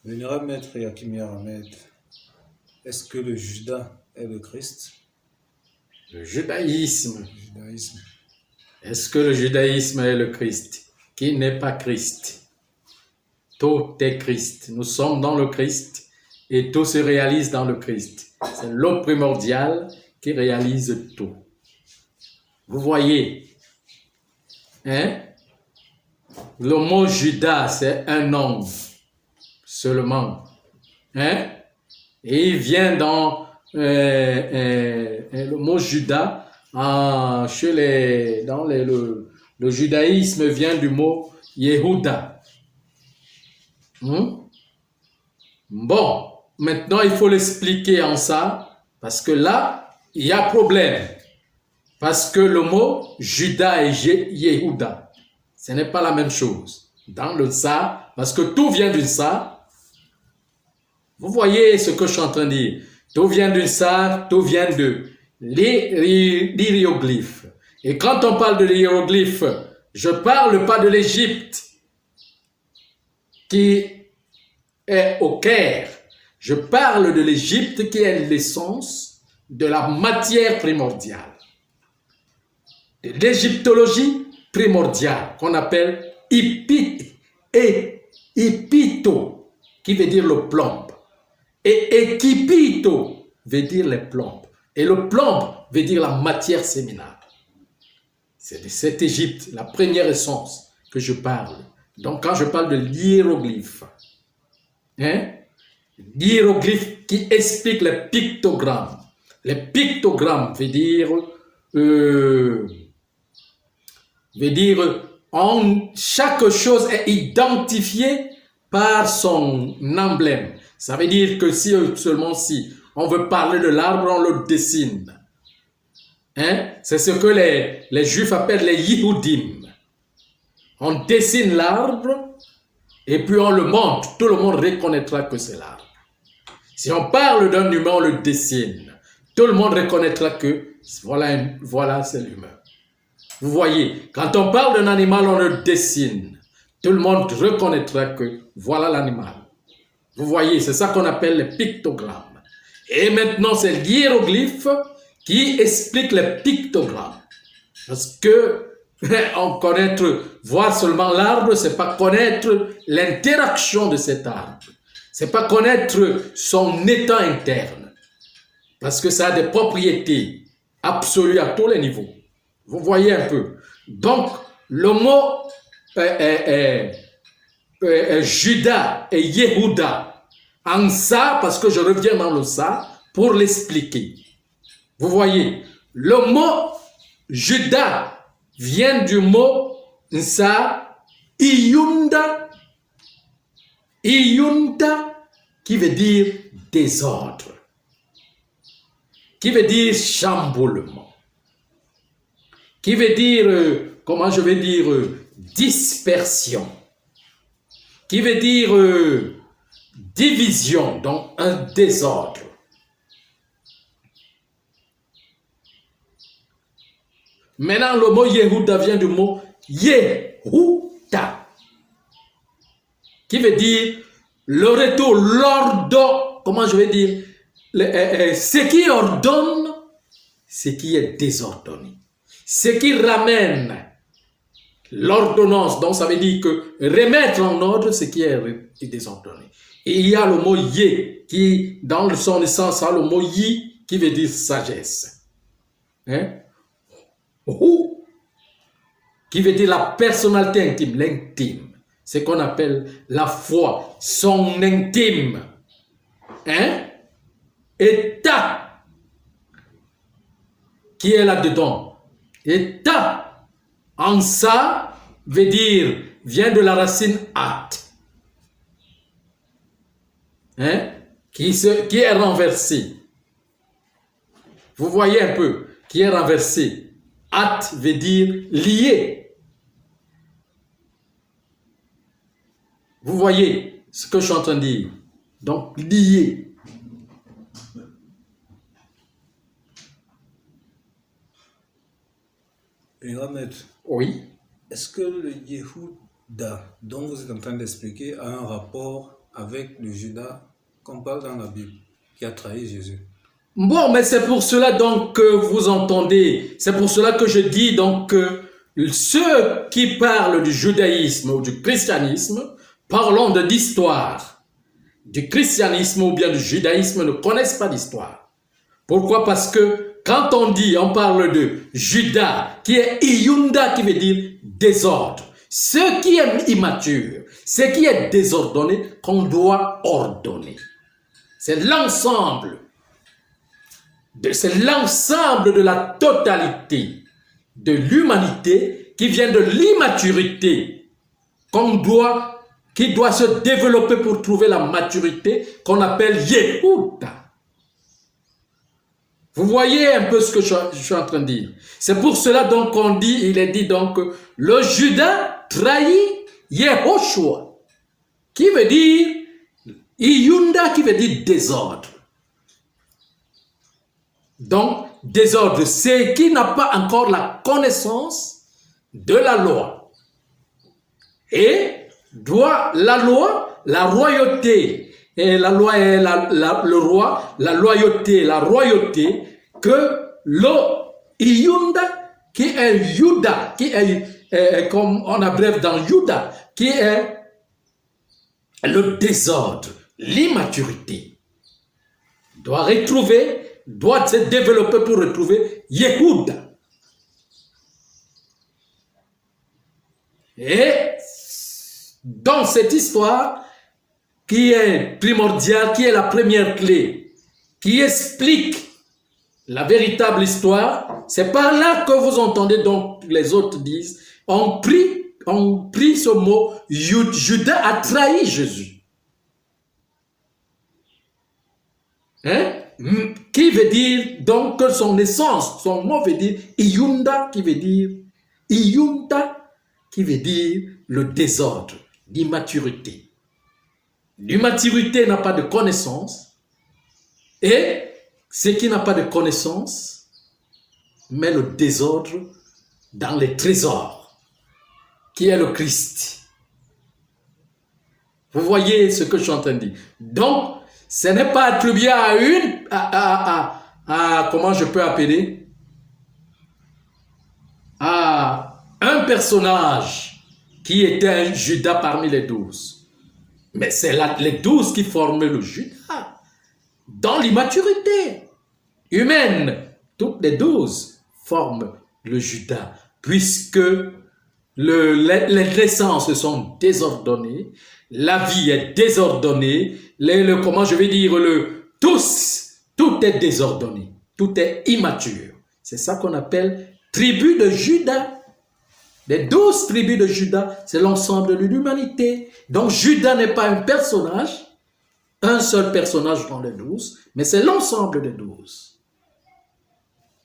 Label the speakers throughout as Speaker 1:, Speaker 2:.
Speaker 1: Vénérable Maître Yakim Ahmed, est-ce que le Juda est le Christ?
Speaker 2: Le judaïsme.
Speaker 1: Judaïsme.
Speaker 2: Est-ce que le judaïsme est le Christ? Qui n'est pas Christ? Tout est Christ. Nous sommes dans le Christ et tout se réalise dans le Christ. C'est l'eau primordiale qui réalise tout. Vous voyez, hein? Le mot Judas, c'est un nom seulement. Hein? Et il vient dans le mot Judas, le judaïsme vient du mot Yehuda. Bon, maintenant il faut l'expliquer en ça, parce que là, il y a problème. Parce que le mot Judas et Yehuda, ce n'est pas la même chose. Dans le ça, parce que tout vient d'une ça. Vous voyez ce que je suis en train de dire. Tout vient d'une ça, tout vient de l'hiéroglyphe. Et quand on parle de l'hiéroglyphe, je ne parle pas de l'Égypte qui est au Caire. Je parle de l'Égypte qui est l'essence de la matière primordiale. De l'égyptologie primordiale qu'on appelle Ipito, qui veut dire le plomb. Et Ekipito veut dire les plombes. Et le plomb veut dire la matière séminale. C'est de cette Égypte, la première essence que je parle. Donc quand je parle de l'hiéroglyphe, l'hiéroglyphe qui explique les pictogrammes. Les pictogrammes veut dire chaque chose est identifiée par son emblème. Ça veut dire que si on veut parler de l'arbre, on le dessine. C'est ce que les Juifs appellent les Yehudim. On dessine l'arbre et puis on le montre. Tout le monde reconnaîtra que c'est l'arbre. Si on parle d'un humain, on le dessine. Tout le monde reconnaîtra que voilà c'est l'humain. Vous voyez, quand on parle d'un animal, on le dessine. Tout le monde reconnaîtra que voilà l'animal. Vous voyez, c'est ça qu'on appelle les pictogrammes. Et maintenant, c'est l'hiéroglyphe qui explique les pictogrammes. Parce que voir seulement l'arbre, c'est pas connaître l'interaction de cet arbre. C'est pas connaître son état interne. Parce que ça a des propriétés absolues à tous les niveaux. Vous voyez un peu. Donc, le mot Judas et Yehuda, en ça, parce que je reviens dans le ça, pour l'expliquer. Vous voyez, le mot Judas vient du mot ça, Iyunda, qui veut dire désordre, qui veut dire chamboulement, qui veut dire, dispersion, qui veut dire division, donc un désordre. Maintenant, le mot Yehuda vient du mot Yehuda, qui veut dire le retour, l'ordre, ce qui ordonne, ce qui est désordonné. Ce qui ramène l'ordonnance, donc ça veut dire que remettre en ordre ce qui est désordonné. Et il y a le mot Yé, qui, dans son essence, a le mot Yi, qui veut dire sagesse. Qui veut dire la personnalité intime, l'intime. Ce qu'on appelle la foi, son intime. État qui est là-dedans. État, en ça, vient de la racine at. Qui est renversé. Vous voyez un peu, qui est renversé. At veut dire lié. Vous voyez ce que je suis en train de dire. Donc, lié.
Speaker 1: Ahmed,
Speaker 2: oui.
Speaker 1: Est-ce que le Yehuda, dont vous êtes en train d'expliquer, a un rapport avec le Judas qu'on parle dans la Bible, qui a trahi Jésus.
Speaker 2: Bon, mais c'est pour cela donc que vous entendez, c'est pour cela que je dis donc que ceux qui parlent du judaïsme ou du christianisme, parlons d'histoire. Du christianisme ou bien du judaïsme ne connaissent pas d'histoire. Pourquoi? Parce que quand on parle de Judas, qui est Iyunda, qui veut dire désordre. Ce qui est immature, ce qui est désordonné, qu'on doit ordonner. C'est l'ensemble de la totalité de l'humanité qui vient de l'immaturité qui doit se développer pour trouver la maturité qu'on appelle Yehuda. Vous voyez un peu ce que je suis en train de dire. C'est pour cela donc qu'on dit, il est dit donc, le Judas trahit Yehoshua, qui veut dire Iyunda, qui veut dire désordre. Donc, désordre, c'est qui n'a pas encore la connaissance de la loi. Et doit la loi, la royauté, et la loi est le roi, la loyauté, la royauté, que le Iyunda, qui est Yuda, qui est comme on abrève dans Yuda, qui est le désordre, l'immaturité, doit se développer pour retrouver Yehuda. Et dans cette histoire, qui est primordiale, qui est la première clé, qui explique la véritable histoire, c'est par là que vous entendez donc les autres disent, on prit ce mot, Judas a trahi Jésus. Hein? Qui veut dire donc que son essence, son mot veut dire Iyunda, qui veut dire le désordre, l'immaturité. L'immaturité n'a pas de connaissance, et ce qui n'a pas de connaissance met le désordre dans les trésors, qui est le Christ. Vous voyez ce que je suis en train de dire. Donc, ce n'est pas attribué à comment je peux appeler, à un personnage qui était un Judas parmi les 12. Mais c'est les 12 qui formaient le Judas. Dans l'immaturité humaine, toutes les 12 forment le Judas, puisque les naissances sont désordonnées, la vie est désordonnée, comment je vais dire, tout est désordonné, tout est immature. C'est ça qu'on appelle tribu de Judas. Les 12 tribus de Judas, c'est l'ensemble de l'humanité. Donc Judas n'est pas un personnage, un seul personnage dans les 12, mais c'est l'ensemble des 12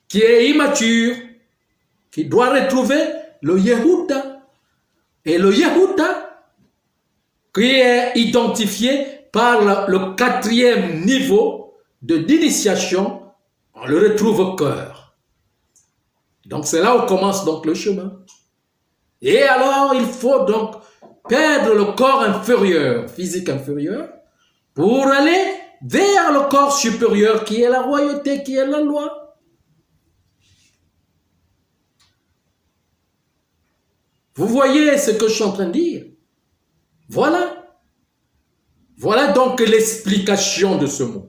Speaker 2: qui est immature, qui doit retrouver le Yehuda. Et le Yehuda, qui est identifié par le 4e niveau d'initiation, on le retrouve au cœur. Donc c'est là où commence donc le chemin. Et alors, il faut donc perdre le corps inférieur, physique inférieur, pour aller vers le corps supérieur qui est la royauté, qui est la loi. Vous voyez ce que je suis en train de dire? Voilà. Voilà donc l'explication de ce mot.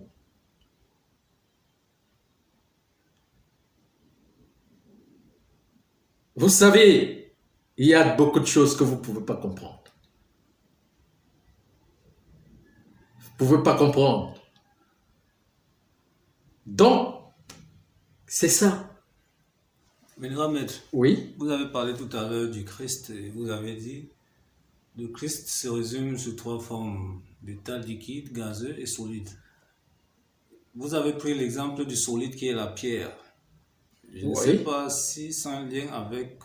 Speaker 2: Vous savez, il y a beaucoup de choses que vous ne pouvez pas comprendre. Vous ne pouvez pas comprendre. Donc, c'est ça.
Speaker 1: Mais grand maître,
Speaker 2: oui.
Speaker 1: Vous avez parlé tout à l'heure du Christ et vous avez dit le Christ se résume sur 3 formes, d'état liquide, gazeux et solide. Vous avez pris l'exemple du solide qui est la pierre. Je ne sais pas si c'est un lien avec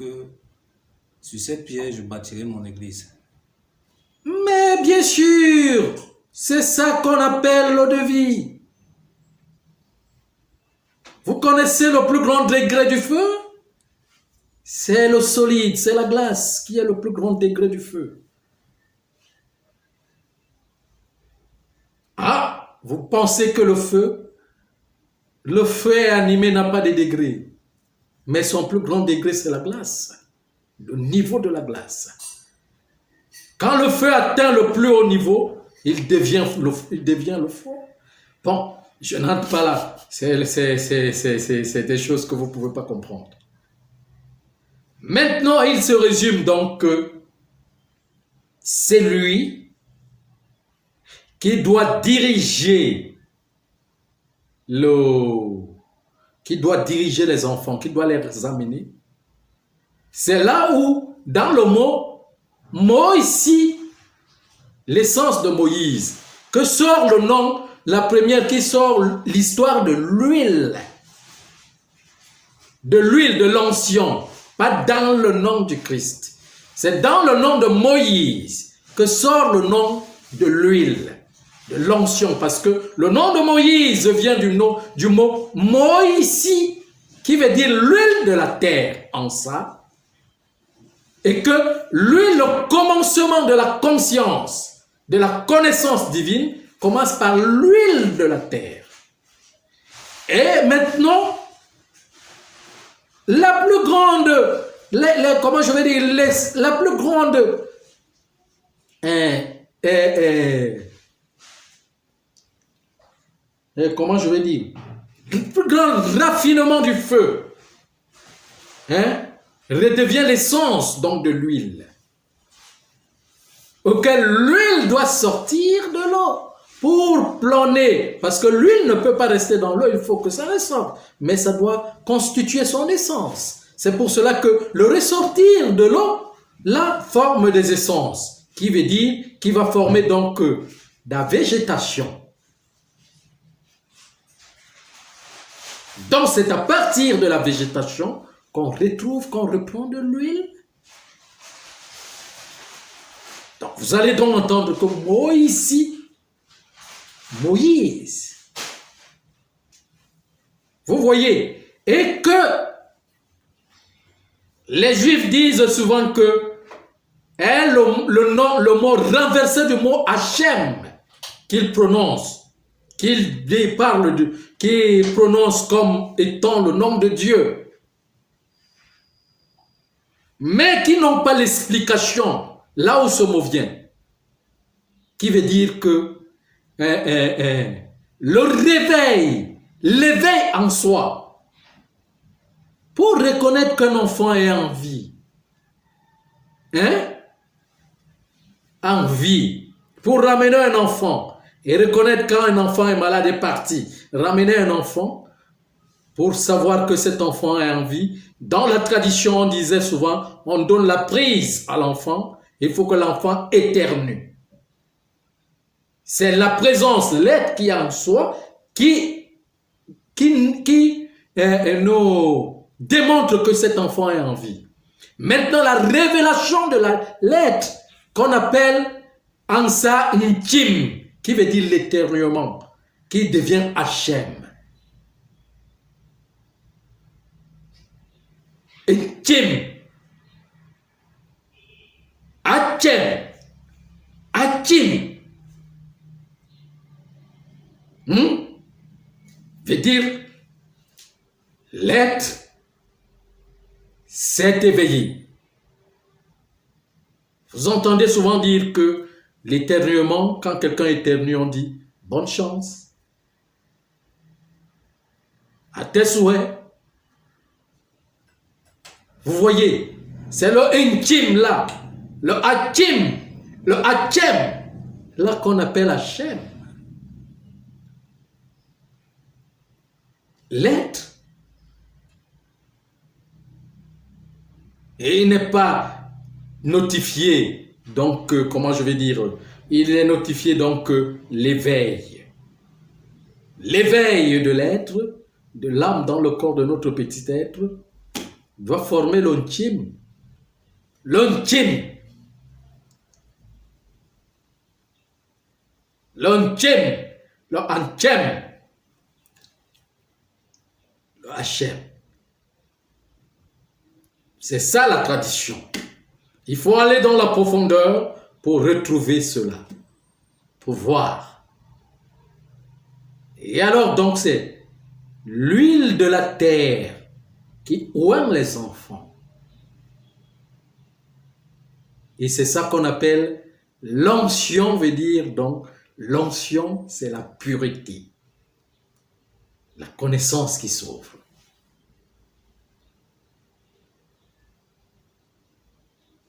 Speaker 1: sur cette pierre je bâtirai mon église.
Speaker 2: Mais bien sûr, c'est ça qu'on appelle l'eau de vie. Vous connaissez le plus grand degré du feu? C'est le solide, c'est la glace qui est le plus grand degré du feu. Vous pensez que le feu animé n'a pas de degrés. Mais son plus grand degré, c'est la glace. Le niveau de la glace. Quand le feu atteint le plus haut niveau, il devient le feu. Bon, je n'entre pas là. C'est des choses que vous ne pouvez pas comprendre. Maintenant, il se résume donc que c'est lui qui doit diriger les enfants, qui doit les amener. C'est là où, dans le mot ici, l'essence de Moïse, que sort le nom, la première qui sort l'histoire de l'huile. De l'huile de l'onction, pas dans le nom du Christ. C'est dans le nom de Moïse que sort le nom de l'huile, de l'onction, parce que le nom de Moïse vient du mot Moïsi, qui veut dire l'huile de la terre en ça, et que l'huile, le commencement de la conscience, de la connaissance divine, commence par l'huile de la terre. Et maintenant, la plus grande, comment je vais dire, la plus grande comment je vais dire, le plus grand raffinement du feu redevient l'essence donc de l'huile, auquel l'huile doit sortir de l'eau pour planer, parce que l'huile ne peut pas rester dans l'eau, il faut que ça ressorte, mais ça doit constituer son essence. C'est pour cela que le ressortir de l'eau, là, forme des essences, qui veut dire, qui va former donc la végétation. Donc c'est à partir de la végétation qu'on reprend de l'huile. Donc vous allez donc entendre que Moïse, vous voyez, et que les Juifs disent souvent que le mot renversé du mot Hachem qu'ils prononcent, qu'ils prononcent comme étant le nom de Dieu, mais qui n'ont pas l'explication là où ce mot vient, qui veut dire que le réveil, l'éveil en soi, pour reconnaître qu'un enfant est en vie, en vie, pour ramener un enfant et reconnaître quand un enfant est malade et parti, ramener un enfant pour savoir que cet enfant est en vie. Dans la tradition, on disait souvent, on donne la prise à l'enfant, il faut que l'enfant éternue. C'est la présence, l'être qui est en soi, qui nous démontre que cet enfant est en vie. Maintenant, la révélation de l'être qu'on appelle Ansa Ntim, qui veut dire l'éternuement, qui devient Hachem. Ntim. Hachem. Hachim. Veut dire l'être s'est éveillé. Vous entendez souvent dire que l'éternuement, quand quelqu'un éternue, on dit bonne chance. À tes souhaits. Vous voyez, c'est le intime là, le Hachim, le Hachem, là qu'on appelle Hachem. L'être. Et il n'est pas notifié, donc, comment je vais dire, il est notifié donc l'éveil. L'éveil de l'être, de l'âme dans le corps de notre petit être, doit former l'intime. L'intime. L'intime. Le Hachem. Le Hachem. C'est ça la tradition. Il faut aller dans la profondeur pour retrouver cela. Pour voir. Et alors, donc, c'est l'huile de la terre qui oint les enfants. Et c'est ça qu'on appelle l'onction, veut dire donc, l'onction, c'est la pureté, la connaissance qui s'ouvre.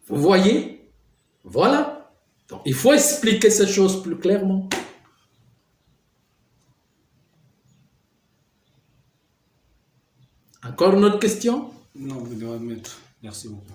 Speaker 2: Vous voyez? Voilà. Donc, il faut expliquer ces choses plus clairement. Encore une autre question?
Speaker 1: Non, vous devez admettre. Merci beaucoup.